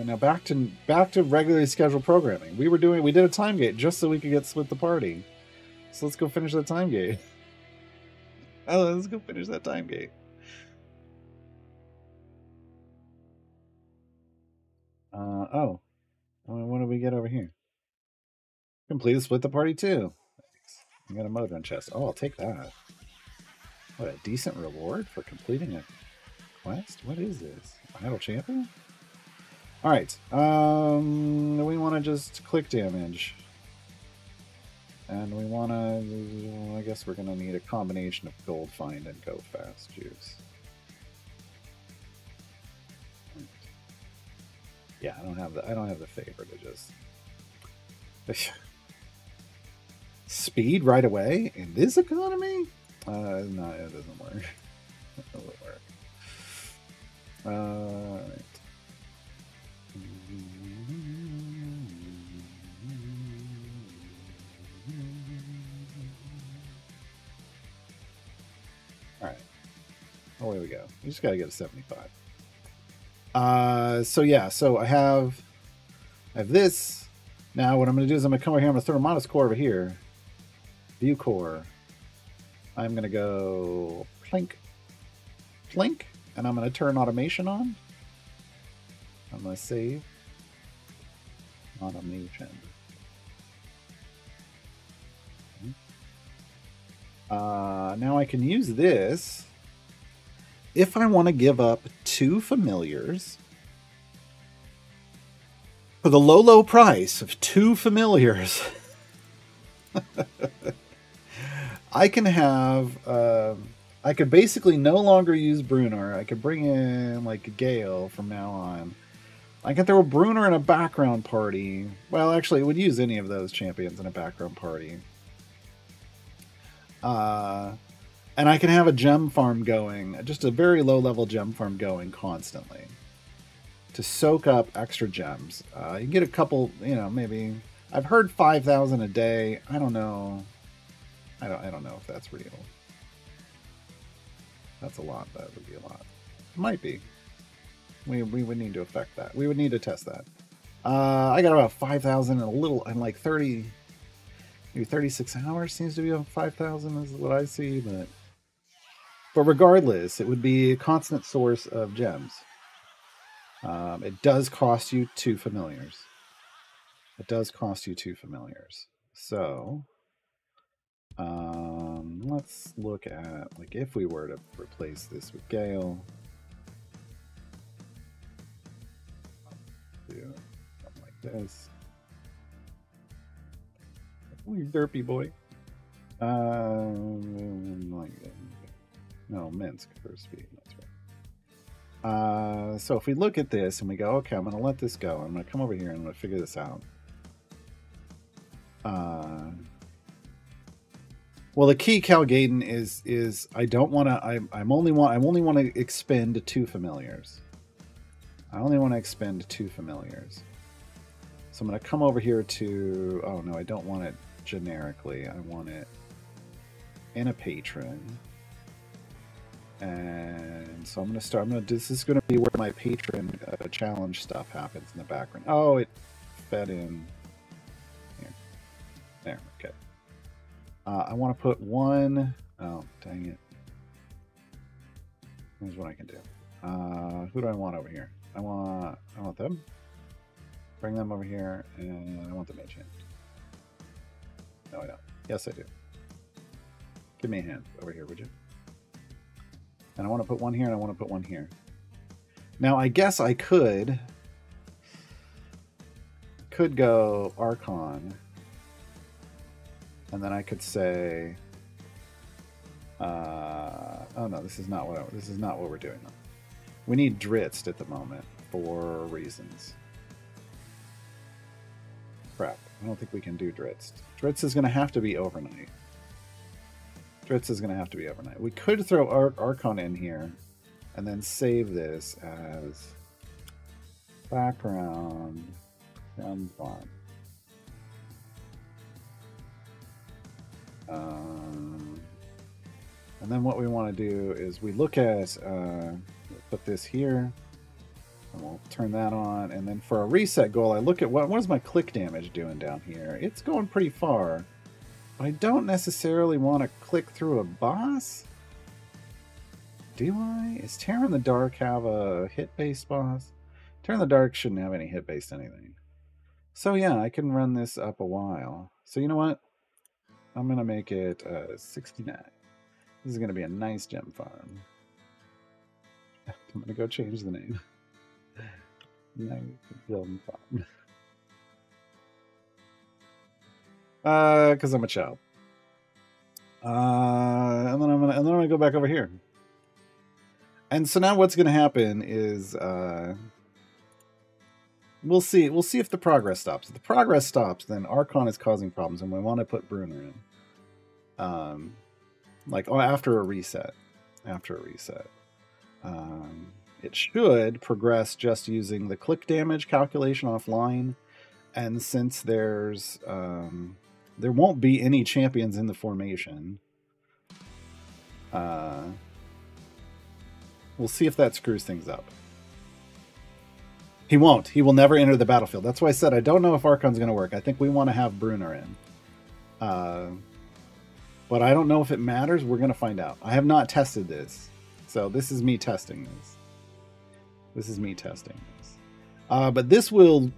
now back to regularly scheduled programming. We did a time gate just so we could get split the party. So let's go finish that time gate. Oh, let's go finish that time gate. Oh, what do we get over here? Completed split the party too. Thanks. I got a mode run chest. Oh, I'll take that. What, a decent reward for completing a quest? What is this? Idle champion? Alright. We want to just click damage. And we want to... I guess we're going to need a combination of gold find and go fast juice. Yeah, I don't have the favor to just... Speed right away in this economy? No, it doesn't work. It doesn't work. Right. All right. Away we go. We just got to get a 75. So yeah, so I have this. Now what I'm going to do is I'm going to come over here. I'm going to throw a modest core over here. View core. I'm going to go plink, plink, and I'm going to turn automation on. I'm going to save automation. Now I can use this if I want to give up 2 familiars for the low, low price of 2 familiars. I can have, I could basically no longer use Bruner. I could bring in like Gale from now on. I can throw a Bruner in a background party. Well, actually, it would use any of those champions in a background party. And I can have a gem farm going, just a very low level gem farm going constantly to soak up extra gems. You get a couple, you know, maybe I've heard 5,000 a day. I don't know. I don't know if that's real. That's a lot. That would be a lot. Might be. We would need to affect that. We would need to test that. I got about 5,000 and a little, and like 30, maybe 36 hours seems to be on 5,000 is what I see. But regardless, it would be a constant source of gems. It does cost you 2 familiars. It does cost you 2 familiars. So let's look at, like, if we were to replace this with Gale. Do something like this. Oh, you derpy boy. No, Minsk for speed. That's right. So if we look at this and we go, okay, I'm going to let this go. I'm going to come over here and I'm going to figure this out. Well, the key, Calgaden, is I don't want to. I only want to expend 2 familiars. I only want to expend 2 familiars. So I'm going to come over here to. Oh no, I don't want it generically. I want it in a patron. And so I'm going to start. This is going to be where my patron challenge stuff happens in the background. Oh, it fed in here. There. Okay. I want to put 1. Oh, dang it. Here's what I can do. Who do I want over here? I want them. Bring them over here, and I want the mage hand. No, I don't. Yes, I do. Give me a hand over here, would you? And I want to put 1 here, and I want to put 1 here. Now, I guess I could go Archon. And then I could say, oh no, this is not what we're doing. We need Dritz at the moment for reasons. Crap, I don't think we can do Dritz. Dritz is going to have to be overnight. We could throw Archon in here, and then save this as background gem farm. And then what we want to do is we look at, put this here. We'll turn that on, and then for a reset goal, I look at what is my click damage doing down here. It's going pretty far. I don't necessarily want to click through a boss. Do I? Is Terror in the Dark have a hit-based boss? Terror in the Dark shouldn't have any hit-based anything. So yeah, I can run this up a while. So you know what? I'm going to make it 69. This is going to be a nice gem farm. I'm going to go change the name. Nice gem farm. Because I'm a child. And then I'm gonna go back over here. And so now what's gonna happen is we'll see if the progress stops. If the progress stops, then Archon is causing problems, and we want to put Bruner in. Like after a reset. It should progress just using the click damage calculation offline, and since there's there won't be any champions in the formation. We'll see if that screws things up. He won't. He will never enter the battlefield. That's why I said I don't know if Archon's going to work. I think we want to have Bruner in. But I don't know if it matters. We're going to find out. I have not tested this. So this is me testing this. But this will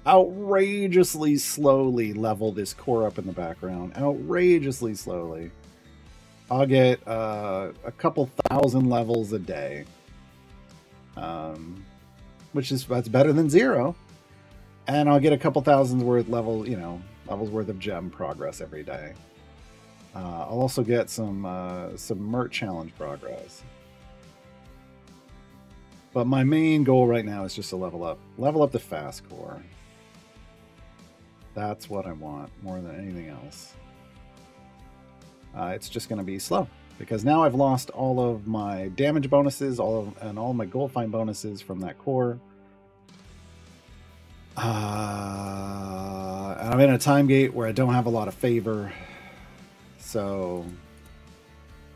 outrageously slowly level this core up in the background. Outrageously slowly. I'll get a couple thousand levels a day. That's better than 0. And I'll get a couple thousand levels worth of gem progress every day. I'll also get some Mert challenge progress. But my main goal right now is just to level up the fast core. That's what I want more than anything else. It's just going to be slow because now I've lost all of my damage bonuses, all my gold find bonuses from that core. And I'm in a time gate where I don't have a lot of favor, so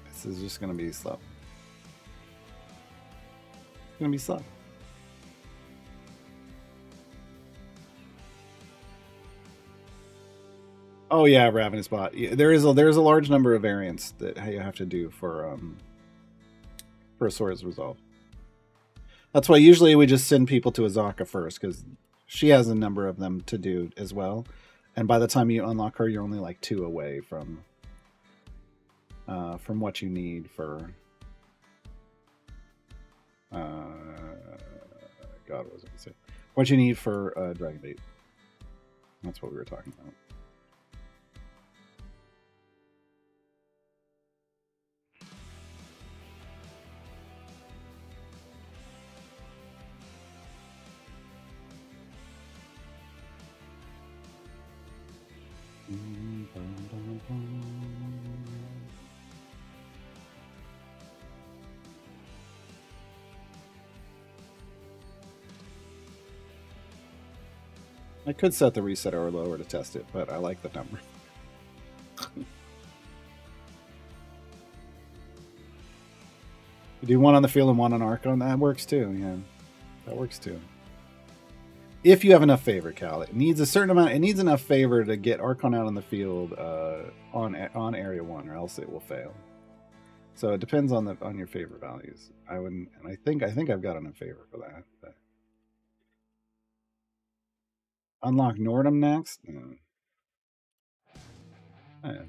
this is just going to be slow. It's going to be slow. Oh yeah, Ravenous Bot. There's a large number of variants that you have to do for a Sora's Resolve. That's why usually we just send people to Azaka first, because she has a number of them to do as well. And by the time you unlock her, you're only like 2 away from what you need for God, what was I going to say? What you need for Dragon Bait. That's what we were talking about. I could set the reset or lower to test it, but I like the number. You do one on the field and one on Archon. That works too. Yeah, that works too. If you have enough favor, Cal, it needs a certain amount. It needs enough favor to get Archon out on the field on area 1, or else it will fail. So it depends on your favor values. I think I've got enough favor for that. But. Unlock Nordum next. No. If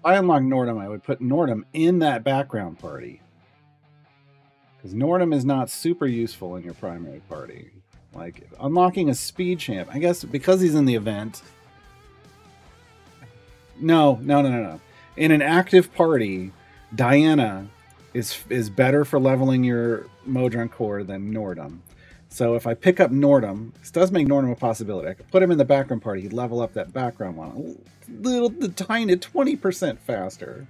I unlock Nordum, I would put Nordum in that background party. Because Nordum is not super useful in your primary party. Like, unlocking a speed champ, I guess because he's in the event. No. In an active party, Diana is better for leveling your Modron core than Nordum. So if I pick up Nordum, this does make Nordum a possibility. I could put him in the background party, he'd level up that background one the tiny 20% faster.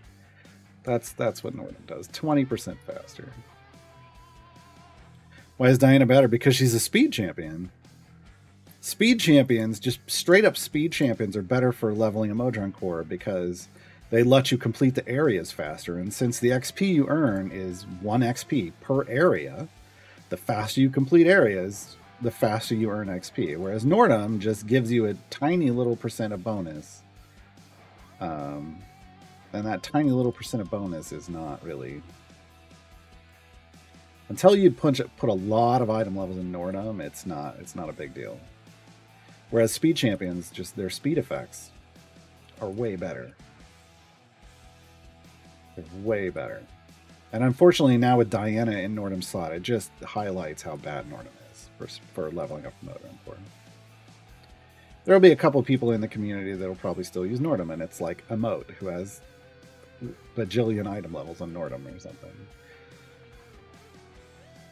That's what Nordum does, 20% faster. Why is Diana better? Because she's a speed champion. Speed champions, just straight up speed champions, are better for leveling a Modron core because they let you complete the areas faster. And since the XP you earn is 1 XP per area, the faster you complete areas, the faster you earn XP. Whereas Nordum just gives you a tiny little percent of bonus. And that tiny little percent of bonus is not really... Until you put a lot of item levels in Nordum, it's not a big deal. Whereas speed champions, just their speed effects are way better. They're way better. And unfortunately now with Diana in Nordum's slot, it just highlights how bad Nordum is for leveling up Nordum for. There'll be a couple people in the community that'll probably still use Nordum, and it's like Emote, who has a bajillion item levels on Nordum or something.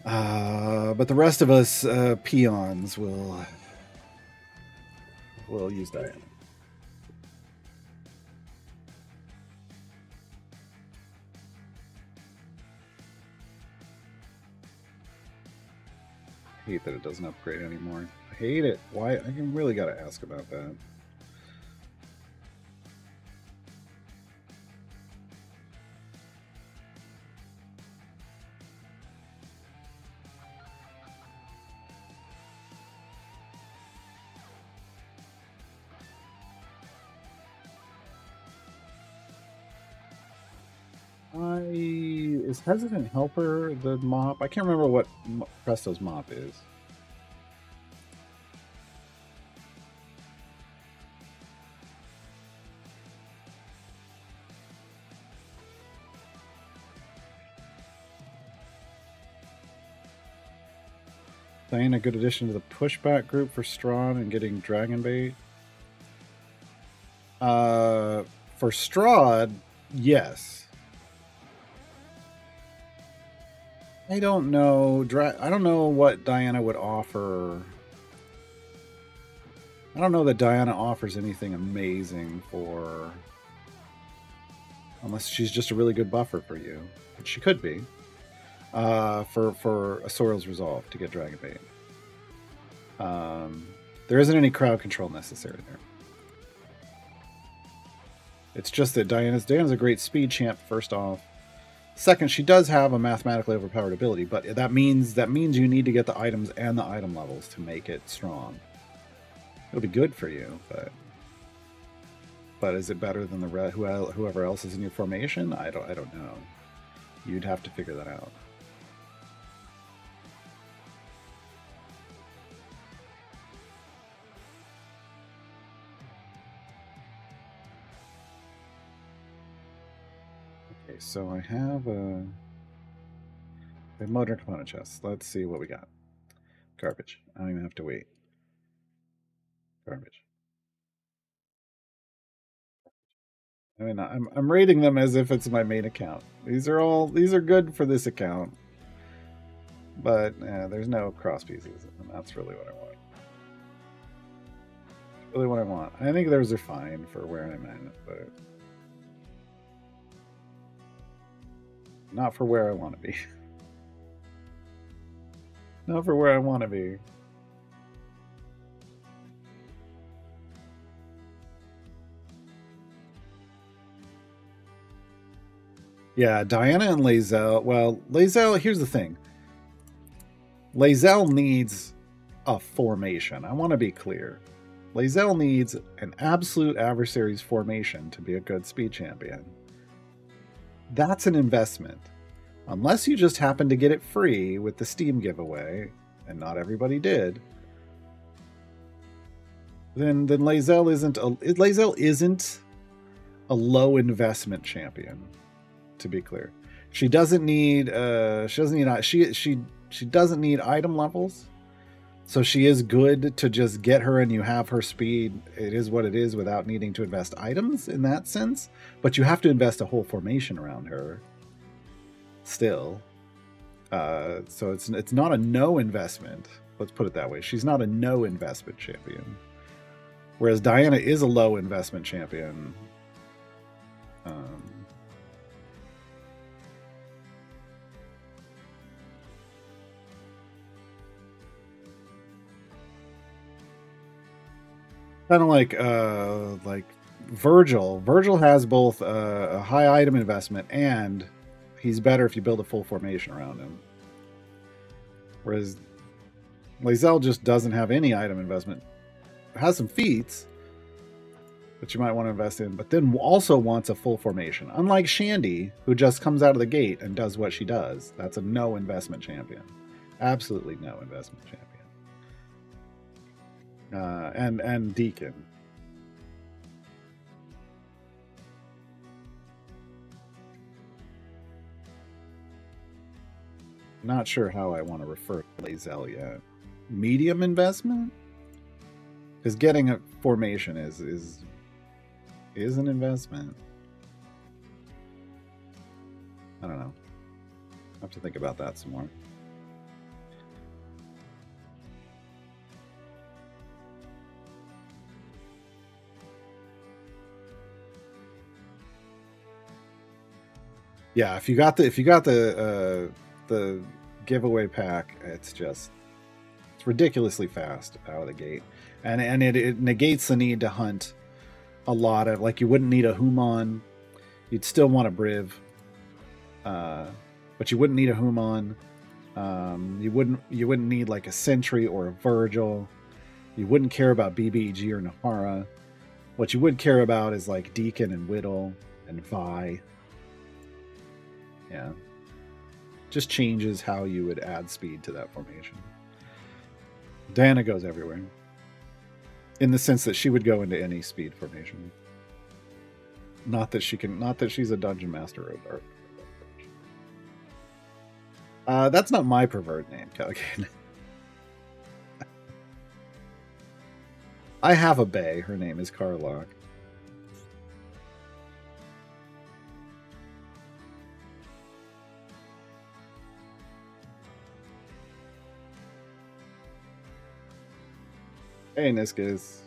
But the rest of us peons will use Diana. I hate that it doesn't upgrade anymore. I hate it. Why? I really got to ask about that. Is Hesitant Helper the mop? I can't remember what Presto's mop is. Diana, a good addition to the pushback group for Strahd and getting Dragon Bait. For Strahd, yes. I don't know. I don't know what Diana would offer. I don't know that Diana offers anything amazing for... Unless she's just a really good buffer for you. Which she could be. For a Soril's Resolve to get Dragon Bait. There isn't any crowd control necessary there. It's just that Diana's a great speed champ, first off. Second, she does have a mathematically overpowered ability, but that means you need to get the items and the item levels to make it strong. It'll be good for you, but is it better than whoever else is in your formation? I don't know. You'd have to figure that out. So I have a modern component chest. Let's see what we got. Garbage. I don't even have to wait. Garbage. I mean, I'm rating them as if it's my main account. These are good for this account, but there's no cross pieces, and that's really what I want. Really what I want. I think those are fine for where I'm at, but not for where I want to be. Not for where I want to be. Yeah, Diana and Lae'zel. Well, Lae'zel, here's the thing. Lae'zel needs a formation. I want to be clear. Lae'zel needs an absolute adversary's formation to be a good speed champion. That's an investment. Unless you just happen to get it free with the Steam giveaway, and not everybody did, then Lae'zel isn't a low investment champion. To be clear, she doesn't need she doesn't need item levels, so she is good to just get her and you have her speed. It is what it is without needing to invest items in that sense, but you have to invest a whole formation around her still. So it's not a no investment. Let's put it that way. She's not a no investment champion, whereas Diana is a low investment champion. Kind of like Virgil has both a high item investment and he's better if you build a full formation around him. Whereas Lae'zel just doesn't have any item investment. It has some feats that you might want to invest in, but then also wants a full formation. Unlike Shandy, who just comes out of the gate and does what she does. That's a no investment champion. Absolutely no investment champion. And Deacon. Not sure how I want to refer to Lae'zel yet. Medium investment? Because getting a formation is an investment. I don't know. I have to think about that some more. Yeah, if you got the giveaway pack, it's ridiculously fast out of the gate, and it negates the need to hunt a lot of, like, you wouldn't need a Human, you'd still want a Briv, but you wouldn't need a Human. You wouldn't need like a Sentry or a Virgil. You wouldn't care about BBEG or Nahara. What you would care about is like Deacon and Whittle and Vi. Yeah. Just changes how you would add speed to that formation. Diana goes everywhere. In the sense that she would go into any speed formation. Not that she's a dungeon master or a dark. That's not my pervert name, Calican. I have a bae. Her name is Carlock. Hey, Niscus.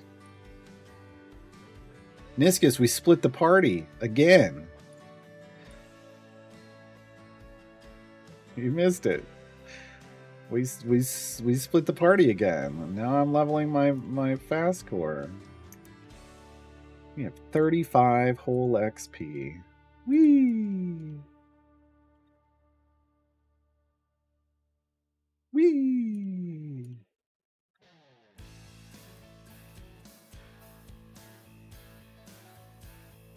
Niscus, we split the party again. You missed it. We split the party again. Now I'm leveling my fast core. We have 35 whole XP. Whee! Whee!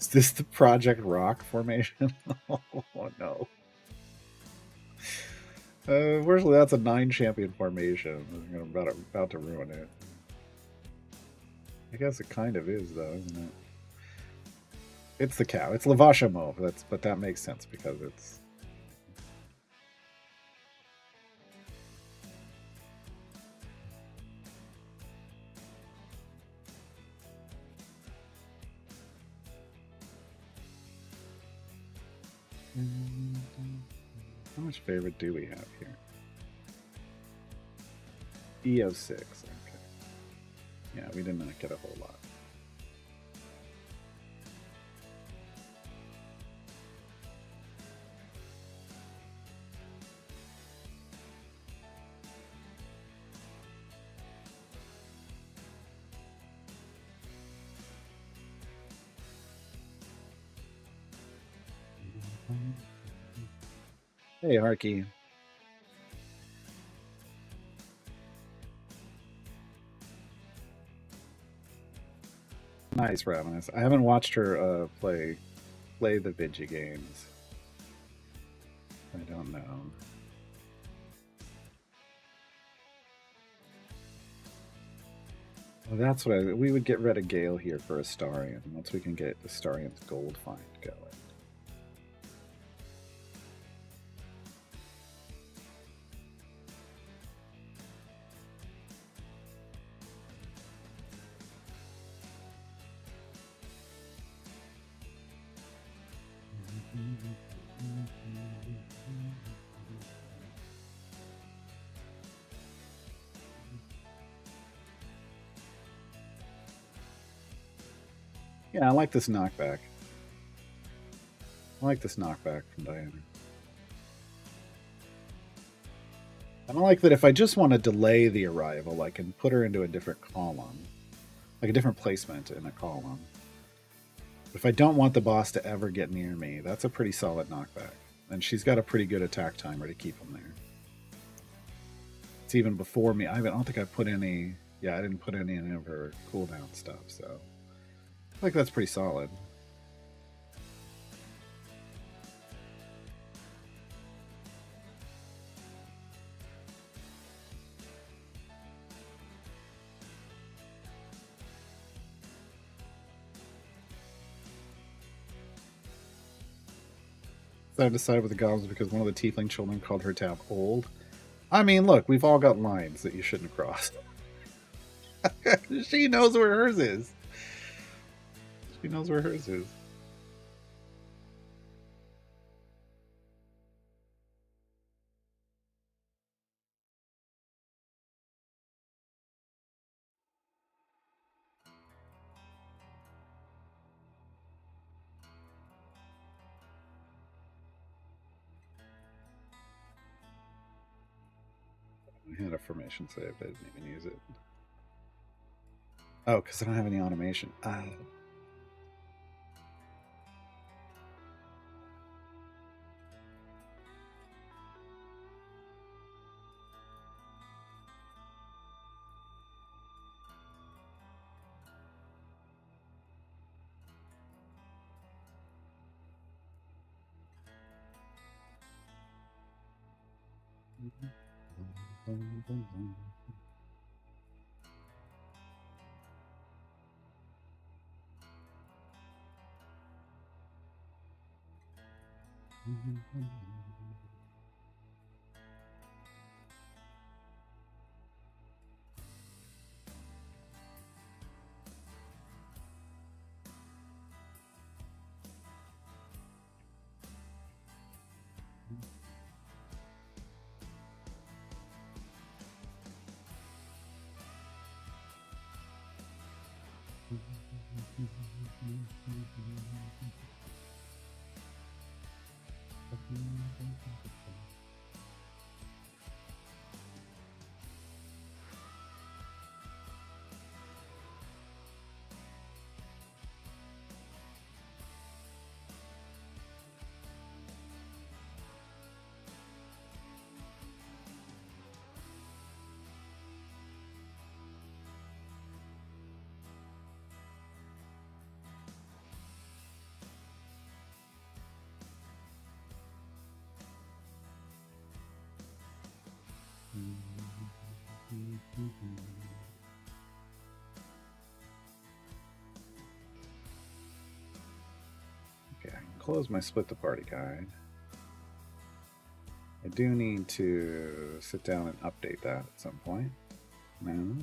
Is this the Project Rock formation? Oh no. Unfortunately, that's a 9 champion formation. I'm about to ruin it. I guess it kind of is, though, isn't it? It's the cow. It's Lavasha Mauve. But that makes sense because it's. How much favorite do we have here? EO6. Okay. Yeah, we did not get a whole lot. Hey, Harky. Nice, Ravenous. I haven't watched her play the Vigi games. I don't know. Well, that's what we would get rid of Gale here for Astarion once we can get Astarion's gold find going. Yeah, I like this knockback. I like this knockback from Diana. And I like that if I just want to delay the arrival, I can put her into a different column. Like a different placement in a column. If I don't want the boss to ever get near me, that's a pretty solid knockback. And she's got a pretty good attack timer to keep him there. It's even before me. I don't think I put any... Yeah, I didn't put any of her cooldown stuff, so... I think that's pretty solid. I decided with the goblins because one of the tiefling children called her tab old. I mean, look, we've all got lines that you shouldn't cross. She knows where hers is. She knows where hers is. I had a formation save, but I didn't even use it. Oh, because I don't have any automation. Okay, I can close my split the party guide. I do need to sit down and update that at some point. No.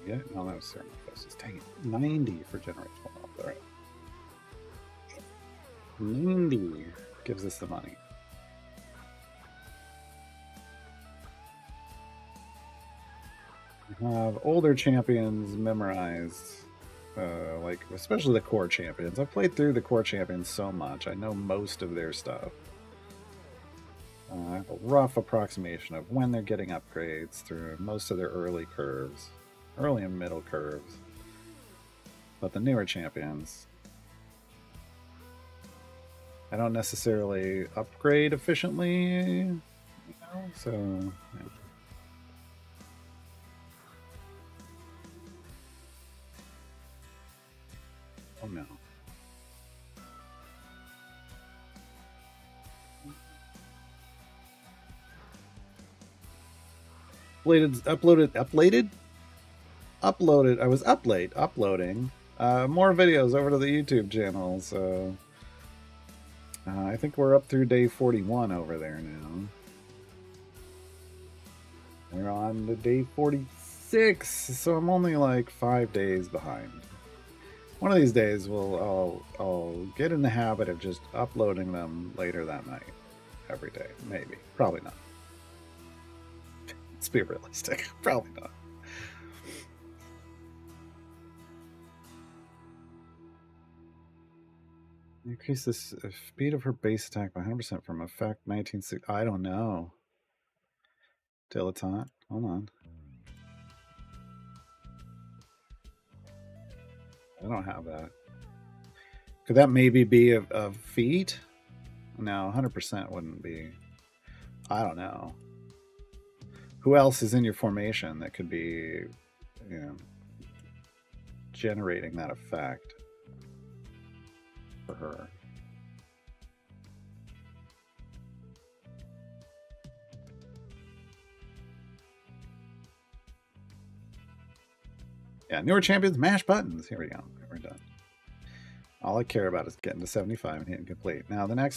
Yeah, no, that was Ceramophosis. Dang it. 90 for generate 12. All right. 90 gives us the money. I have older champions memorized, like especially the core champions. I've played through the core champions so much. I know most of their stuff. I have a rough approximation of when they're getting upgrades through most of their early curves. Early and middle curves. But the newer champions, I don't necessarily upgrade efficiently, you know, so... Yeah. Oh no. uploaded. I was up late uploading more videos over to the YouTube channel. So I think we're up through day 41 over there now. We're on to day 46, so I'm only like 5 days behind. One of these days, I'll get in the habit of just uploading them later that night, every day. Maybe, probably not. Let's be realistic. Probably not. Increase the speed of her base attack by 100% from effect 1960. I don't know. Dilettante. Hold on. I don't have that. Could that maybe be a feat? No, 100% wouldn't be. I don't know. Who else is in your formation that could be, you know, generating that effect for her? Yeah, newer champions, mash buttons. Here we go. We're done. All I care about is getting to 75 and hitting complete. Now the next